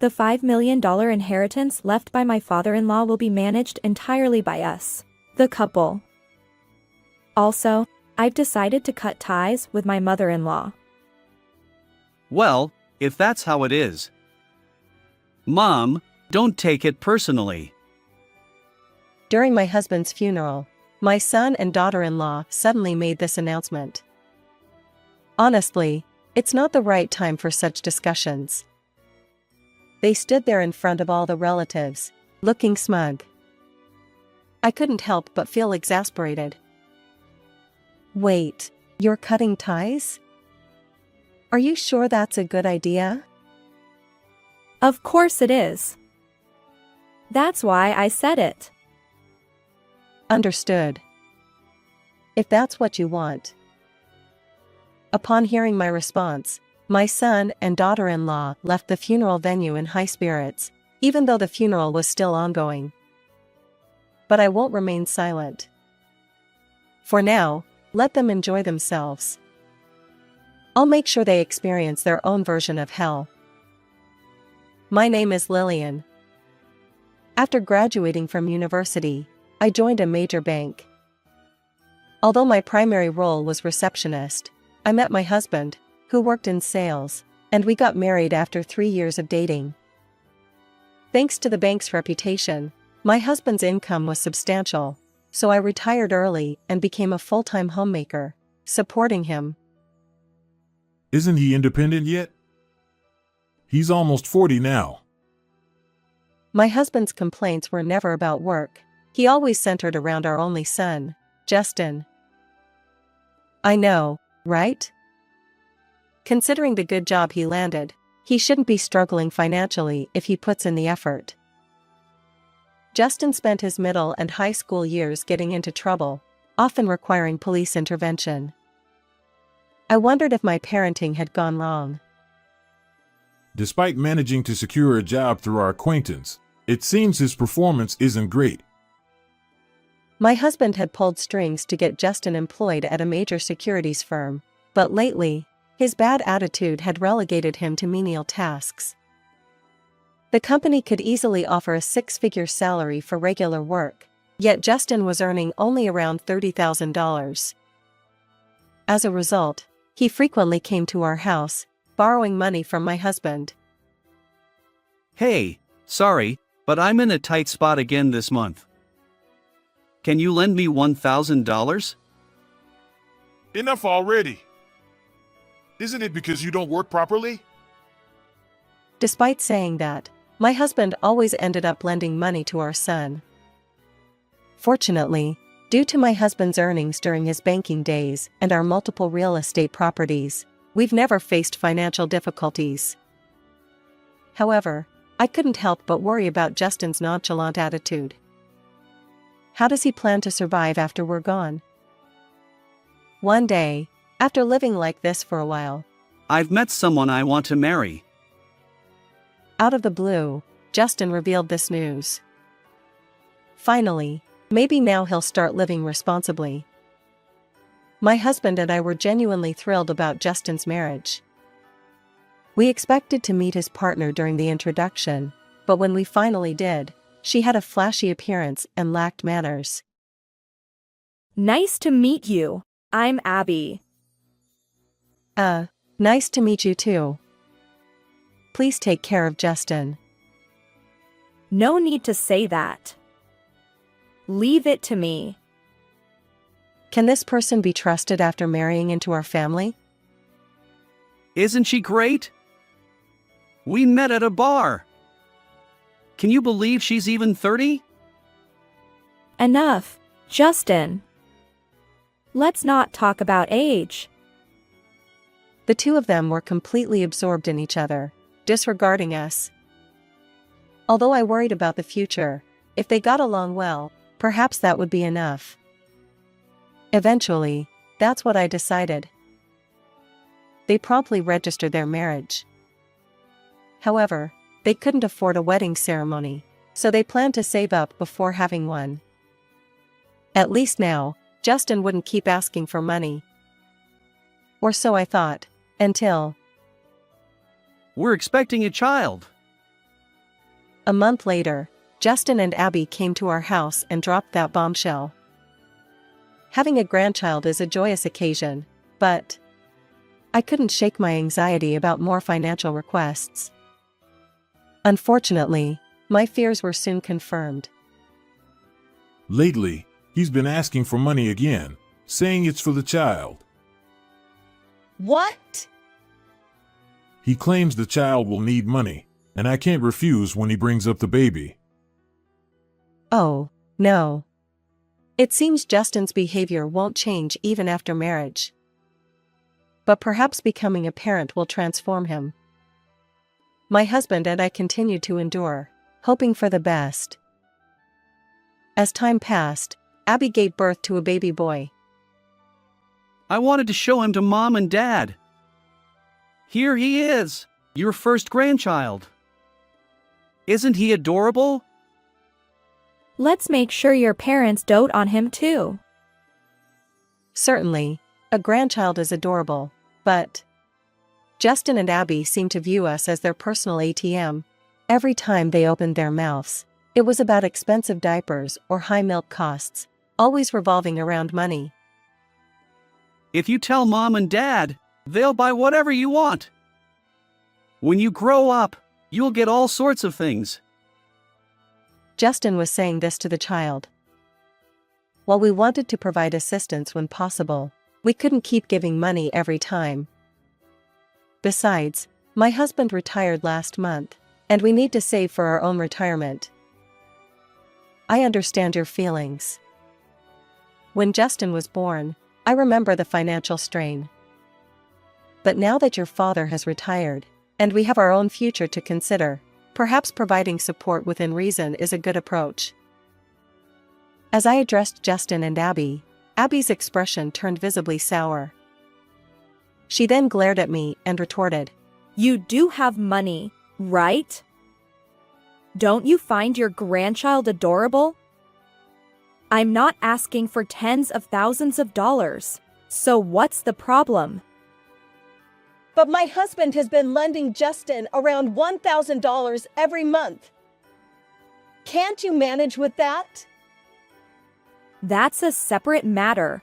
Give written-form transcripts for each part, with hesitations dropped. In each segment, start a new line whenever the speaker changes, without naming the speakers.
The $5 million inheritance left by my father-in-law will be managed entirely by us, the couple. Also, I've decided to cut ties with my mother-in-law.
Well, if that's how it is. Mom, don't take it personally.
During my husband's funeral, my son and daughter-in-law suddenly made this announcement. Honestly, it's not the right time for such discussions. They stood there in front of all the relatives, looking smug. I couldn't help but feel exasperated. Wait, you're cutting ties? Are you sure that's a good idea?
Of course it is. That's why I said it.
Understood. If that's what you want. Upon hearing my response, my son and daughter-in-law left the funeral venue in high spirits, even though the funeral was still ongoing. But I won't remain silent. For now, let them enjoy themselves. I'll make sure they experience their own version of hell. My name is Lillian. After graduating from university, I joined a major bank. Although my primary role was receptionist, I met my husband, who worked in sales, and we got married after 3 years of dating. Thanks to the bank's reputation, my husband's income was substantial, so I retired early and became a full-time homemaker, supporting him.
Isn't he independent yet? He's almost 40 now.
My husband's complaints were never about work. He always centered around our only son, Justin. I know, right? Considering the good job he landed, he shouldn't be struggling financially if he puts in the effort. Justin spent his middle and high school years getting into trouble, often requiring police intervention. I wondered if my parenting had gone wrong.
Despite managing to secure a job through our acquaintance, it seems his performance isn't great.
My husband had pulled strings to get Justin employed at a major securities firm, but lately, his bad attitude had relegated him to menial tasks. The company could easily offer a 6-figure salary for regular work, yet Justin was earning only around $30,000. As a result, he frequently came to our house, borrowing money from my husband.
Hey, sorry, but I'm in a tight spot again this month. Can you lend me $1,000?
Enough already. Isn't it because you don't work properly?
Despite saying that, my husband always ended up lending money to our son. Fortunately, due to my husband's earnings during his banking days and our multiple real estate properties, we've never faced financial difficulties. However, I couldn't help but worry about Justin's nonchalant attitude. How does he plan to survive after we're gone? One day, after living like this for a while,
I've met someone I want to marry.
out of the blue, Justin revealed this news. Finally, maybe now he'll start living responsibly. My husband and I were genuinely thrilled about Justin's marriage. We expected to meet his partner during the introduction, but when we finally did, she had a flashy appearance and lacked manners.
Nice to meet you. I'm Abby.
Nice to meet you too. Please take care of Justin.
No need to say that. Leave it to me.
Can this person be trusted after marrying into our family?
Isn't she great? We met at a bar. Can you believe she's even 30?
Enough, Justin. Let's not talk about age.
The two of them were completely absorbed in each other, disregarding us. Although I worried about the future, if they got along well, perhaps that would be enough. Eventually, that's what I decided. They promptly registered their marriage. However, they couldn't afford a wedding ceremony, so they planned to save up before having one. At least now, Justin wouldn't keep asking for money. Or so I thought, until...
We're expecting a child.
A month later, Justin and Abby came to our house and dropped that bombshell. Having a grandchild is a joyous occasion, but I couldn't shake my anxiety about more financial requests. Unfortunately, my fears were soon confirmed.
Lately, he's been asking for money again, saying it's for the child.
What?
He claims the child will need money, and I can't refuse when he brings up the baby.
Oh, no. It seems Justin's behavior won't change even after marriage. But perhaps becoming a parent will transform him. My husband and I continued to endure, hoping for the best. As time passed, Abby gave birth to a baby boy.
I wanted to show him to Mom and Dad. Here he is, your first grandchild. Isn't he adorable?
Let's make sure your parents dote on him too.
Certainly, a grandchild is adorable, but Justin and Abby seemed to view us as their personal ATM. Every time they opened their mouths, it was about expensive diapers or high milk costs, always revolving around money.
If you tell Mom and Dad, they'll buy whatever you want. When you grow up, you'll get all sorts of things.
Justin was saying this to the child. While we wanted to provide assistance when possible, we couldn't keep giving money every time. Besides, my husband retired last month, and we need to save for our own retirement. I understand your feelings. When Justin was born, I remember the financial strain. But now that your father has retired, and we have our own future to consider, perhaps providing support within reason is a good approach. As I addressed Justin and Abby, Abby's expression turned visibly sour. She then glared at me and retorted,
You do have money, right? Don't you find your grandchild adorable? I'm not asking for tens of thousands of dollars, so what's the problem?
But my husband has been lending Justin around $1,000 every month. Can't you manage with that?
That's a separate matter.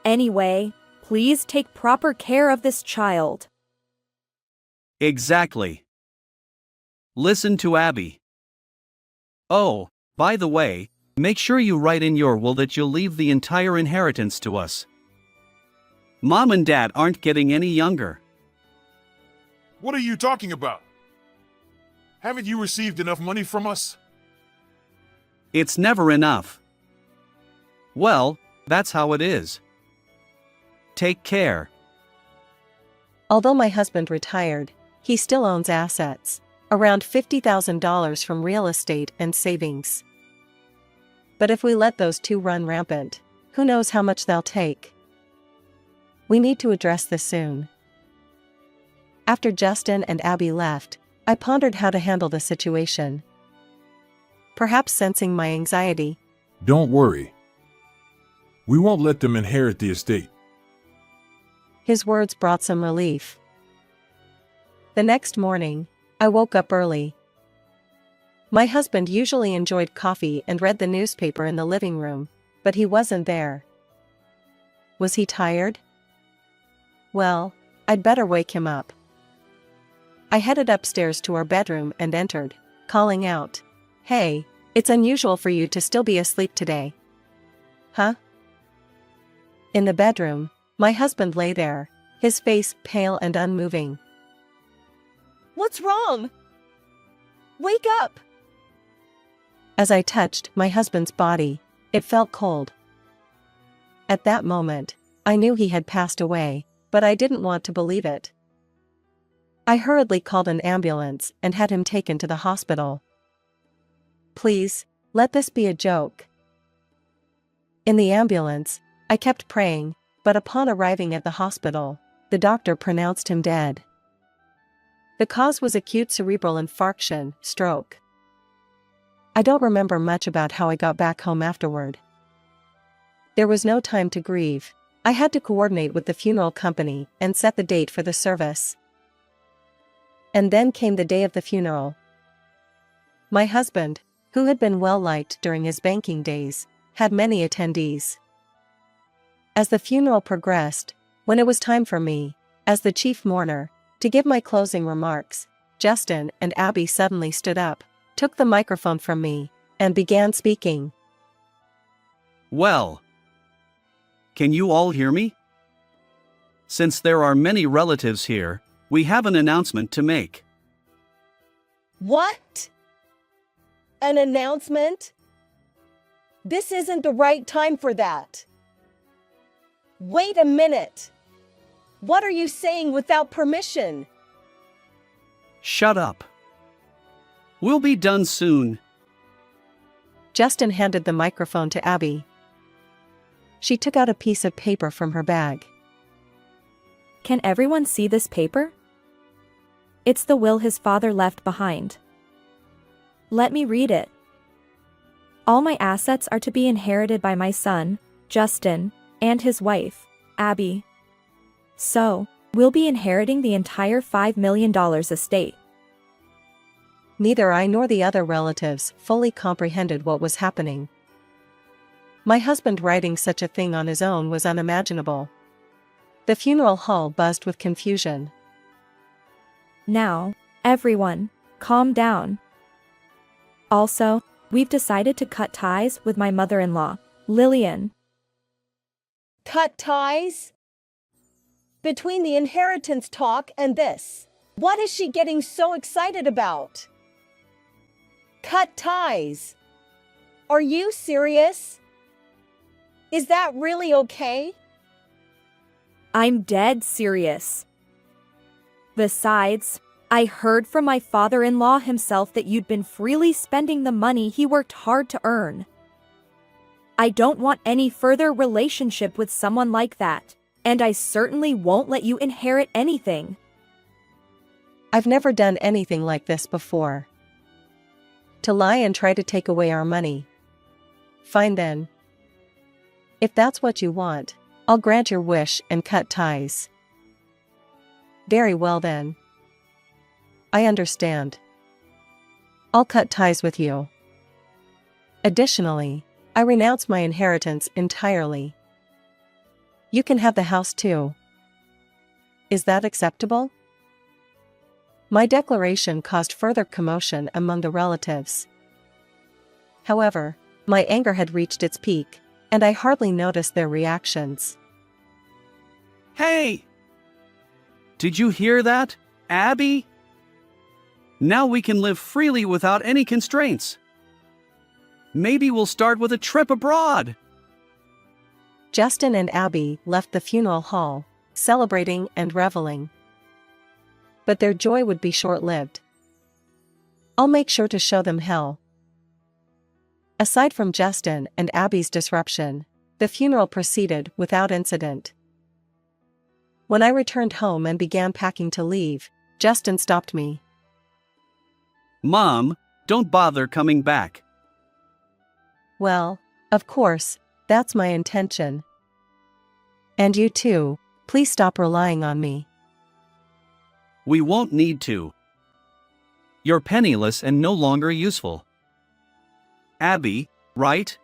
Anyway, please take proper care of this child.
Exactly. Listen to Abby. Oh, by the way, make sure you write in your will that you'll leave the entire inheritance to us. Mom and Dad aren't getting any younger.
What are you talking about? Haven't you received enough money from us?
It's never enough. Well, that's how it is. Take care.
Although my husband retired, he still owns assets, around $50,000 from real estate and savings. But if we let those two run rampant, who knows how much they'll take? We need to address this soon. After Justin and Abby left, I pondered how to handle the situation. Perhaps sensing my anxiety,
Don't worry. We won't let them inherit the estate.
his words brought some relief. The next morning, I woke up early. My husband usually enjoyed coffee and read the newspaper in the living room, but he wasn't there. Was he tired? Well, I'd better wake him up. I headed upstairs to our bedroom and entered, calling out, Hey, it's unusual for you to still be asleep today. Huh? In the bedroom, my husband lay there, his face pale and unmoving.
What's wrong? Wake up!
As I touched my husband's body, it felt cold. At that moment, I knew he had passed away, but I didn't want to believe it. I hurriedly called an ambulance and had him taken to the hospital. Please, let this be a joke. In the ambulance, I kept praying, but upon arriving at the hospital, the doctor pronounced him dead. The cause was acute cerebral infarction, stroke. I don't remember much about how I got back home afterward. There was no time to grieve. I had to coordinate with the funeral company and set the date for the service. And then came the day of the funeral. My husband, who had been well liked during his banking days, had many attendees. As the funeral progressed, when it was time for me, as the chief mourner, to give my closing remarks, Justin and Abby suddenly stood up, took the microphone from me, and began speaking.
Well, can you all hear me? Since there are many relatives here, we have an announcement to make.
What? An announcement? This isn't the right time for that. Wait a minute. What are you saying without permission?
Shut up. We'll be done soon.
Justin handed the microphone to Abby. She took out a piece of paper from her bag.
Can everyone see this paper? It's the will his father left behind. Let me read it. All my assets are to be inherited by my son, Justin, and his wife, Abby. So, we'll be inheriting the entire $5 million estate.
Neither I nor the other relatives fully comprehended what was happening. My husband writing such a thing on his own was unimaginable. The funeral hall buzzed with confusion.
Now, everyone, calm down. Also, we've decided to cut ties with my mother-in-law, Lillian.
Cut ties? Between the inheritance talk and this, what is she getting so excited about? Cut ties? Are you serious? Is that really okay?
I'm dead serious. Besides, I heard from my father-in-law himself that you'd been freely spending the money he worked hard to earn. I don't want any further relationship with someone like that, and I certainly won't let you inherit anything.
I've never done anything like this before. To lie and try to take away our money. Fine then. If that's what you want, I'll grant your wish and cut ties. Very well then. I understand. I'll cut ties with you. Additionally, I renounce my inheritance entirely. You can have the house too. Is that acceptable? My declaration caused further commotion among the relatives. However, my anger had reached its peak, and I hardly noticed their reactions.
Hey! Did you hear that, Abby? Now we can live freely without any constraints. Maybe we'll start with a trip abroad.
Justin and Abby left the funeral hall, celebrating and reveling. But their joy would be short-lived. I'll make sure to show them hell. Aside from Justin and Abby's disruption, the funeral proceeded without incident. When I returned home and began packing to leave, Justin stopped me.
Mom, don't bother coming back.
Well, of course, that's my intention. And you too, please stop relying on me.
We won't need to. You're penniless and no longer useful. Abby, right?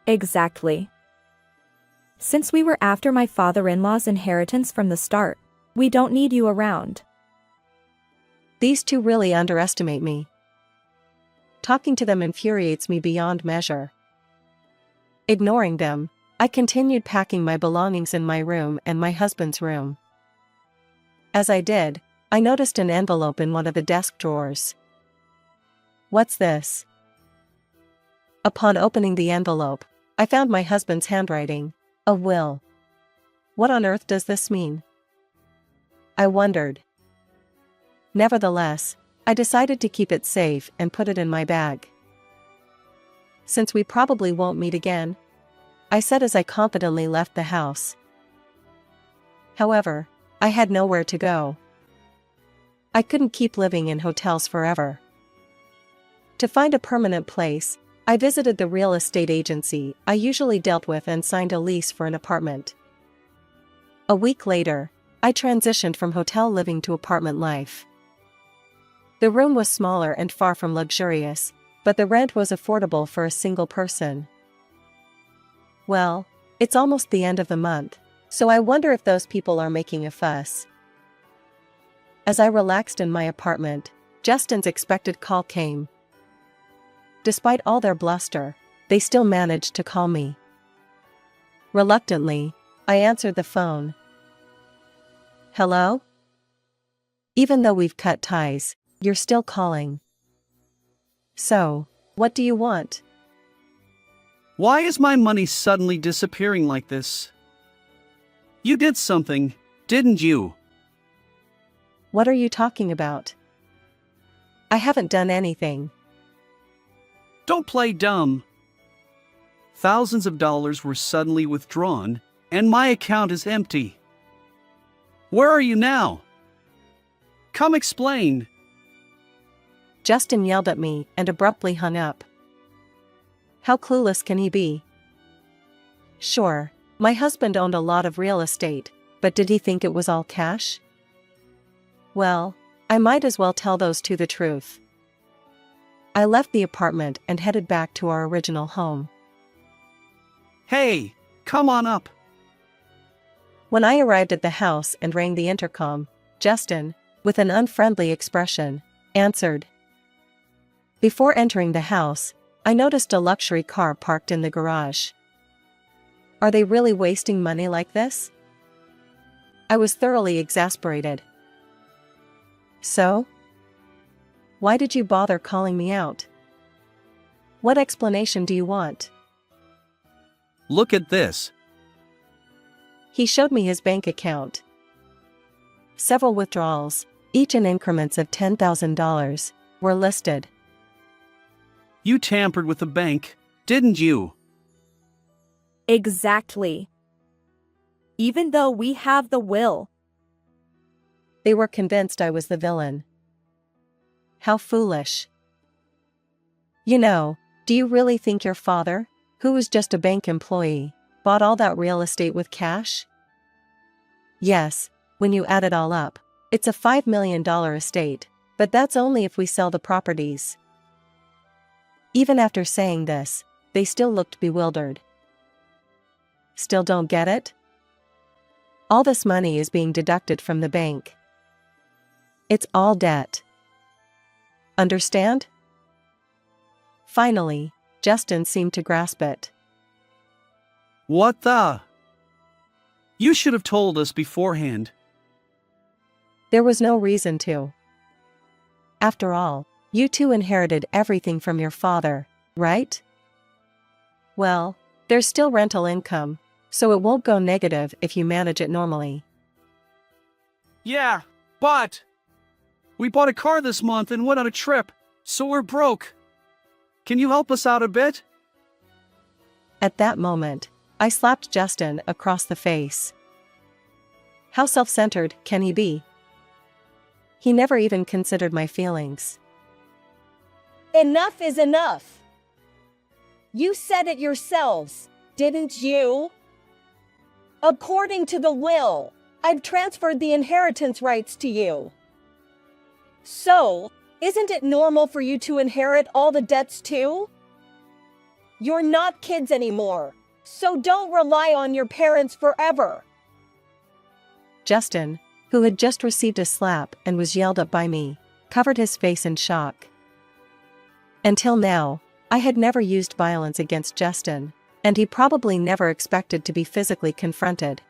Exactly. Since we were after my father-in-law's inheritance from the start, we don't need you around.
These two really underestimate me. Talking to them infuriates me beyond measure. Ignoring them, I continued packing my belongings in my room and my husband's room. As I did, I noticed an envelope in one of the desk drawers. What's this? Upon opening the envelope, I found my husband's handwriting, a will. What on earth does this mean? I wondered. Nevertheless, I decided to keep it safe and put it in my bag. Since we probably won't meet again, I said as I confidently left the house. However, I had nowhere to go. I couldn't keep living in hotels forever. To find a permanent place, I visited the real estate agency I usually dealt with and signed a lease for an apartment. A week later, I transitioned from hotel living to apartment life. The room was smaller and far from luxurious, but the rent was affordable for a single person. Well, it's almost the end of the month, so I wonder if those people are making a fuss. As I relaxed in my apartment, Justin's expected call came. Despite all their bluster, they still managed to call me. Reluctantly, I answered the phone. Hello? Even though we've cut ties, you're still calling. So, what do you want?
Why is my money suddenly disappearing like this? You did something, didn't you?
What are you talking about? I haven't done anything.
Don't play dumb. Thousands of dollars were suddenly withdrawn, and my account is empty. Where are you now? Come explain.
Justin yelled at me and abruptly hung up. How clueless can he be? Sure, my husband owned a lot of real estate, but did he think it was all cash? Well, I might as well tell those two the truth. I left the apartment and headed back to our original home.
Hey, come on up.
When I arrived at the house and rang the intercom, Justin, with an unfriendly expression, answered. Before entering the house, I noticed a luxury car parked in the garage. Are they really wasting money like this? I was thoroughly exasperated. So? Why did you bother calling me out? What explanation do you want?
Look at this.
He showed me his bank account. Several withdrawals, each in increments of $10,000, were listed.
You tampered with the bank, didn't you?
Exactly. Even though we have the will.
They were convinced I was the villain. How foolish. You know, do you really think your father, who was just a bank employee, bought all that real estate with cash? Yes, when you add it all up, it's a $5 million estate, but that's only if we sell the properties. Even after saying this, they still looked bewildered. Still don't get it? All this money is being deducted from the bank. It's all debt. Understand? Finally, Justin seemed to grasp it.
What the? You should have told us beforehand.
There was no reason to. After all, you two inherited everything from your father, right? Well, there's still rental income, so it won't go negative if you manage it normally.
Yeah, but we bought a car this month and went on a trip, so we're broke. Can you help us out a bit?
At that moment, I slapped Justin across the face. How self-centered can he be? He never even considered my feelings.
Enough is enough. You said it yourselves, didn't you? According to the will, I've transferred the inheritance rights to you. So, isn't it normal for you to inherit all the debts too? You're not kids anymore, so don't rely on your parents forever.
Justin, who had just received a slap and was yelled at by me, covered his face in shock. Until now, I had never used violence against Justin, and he probably never expected to be physically confronted.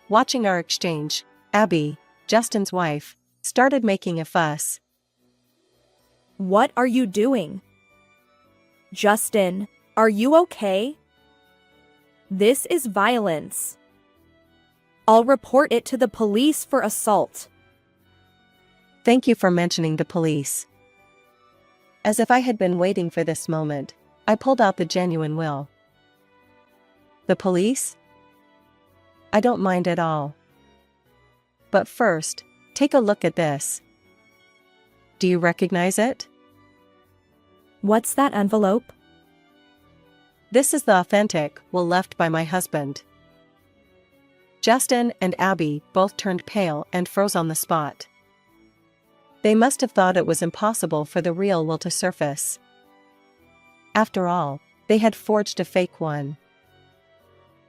Watching our exchange, Abby, Justin's wife, started making a fuss.
What are you doing? Justin, are you okay? This is violence. I'll report it to the police for assault.
Thank you for mentioning the police. As if I had been waiting for this moment, I pulled out the genuine will. The police? I don't mind at all. But first, take a look at this. Do you recognize it?
What's that envelope?
This is the authentic will left by my husband. Justin and Abby both turned pale and froze on the spot. They must have thought it was impossible for the real will to surface. After all, they had forged a fake one.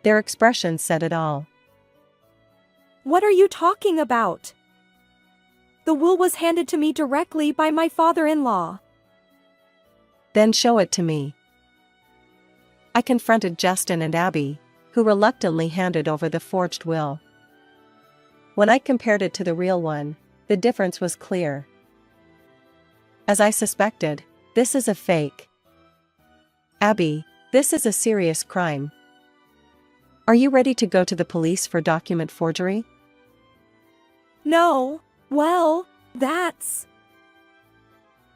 Their expression said it all.
What are you talking about? The will was handed to me directly by my father-in-law.
Then show it to me. I confronted Justin and Abby, who reluctantly handed over the forged will. When I compared it to the real one, the difference was clear. As I suspected, this is a fake. Abby, this is a serious crime. Are you ready to go to the police for document forgery?
No, well, that's...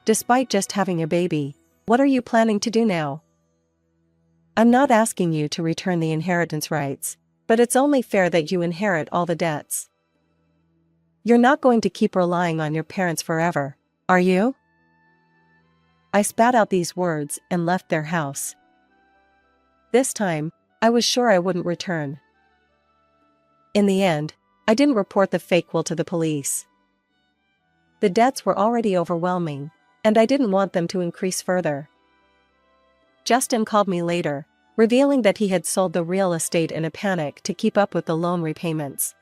Despite just having a baby, what are you planning to do now? I'm not asking you to return the inheritance rights, but it's only fair that you inherit all the debts. You're not going to keep relying on your parents forever, are you? I spat out these words and left their house. This time, I was sure I wouldn't return. In the end, I didn't report the fake will to the police. The debts were already overwhelming, and I didn't want them to increase further. Justin called me later, revealing that he had sold the real estate in a panic to keep up with the loan repayments.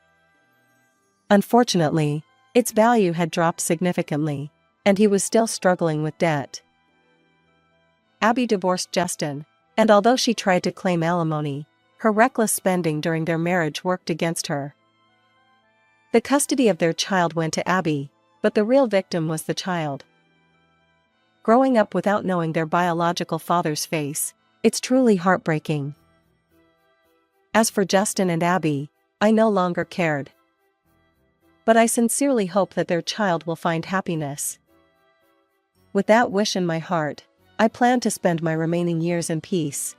Unfortunately, its value had dropped significantly, and he was still struggling with debt. Abby divorced Justin, and although she tried to claim alimony, her reckless spending during their marriage worked against her. The custody of their child went to Abby, but the real victim was the child. Growing up without knowing their biological father's face, it's truly heartbreaking. As for Justin and Abby, I no longer cared. But I sincerely hope that their child will find happiness. With that wish in my heart, I plan to spend my remaining years in peace.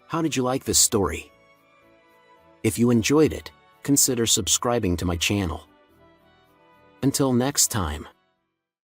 How did you like this story? If you enjoyed it, consider subscribing to my channel. Until next time.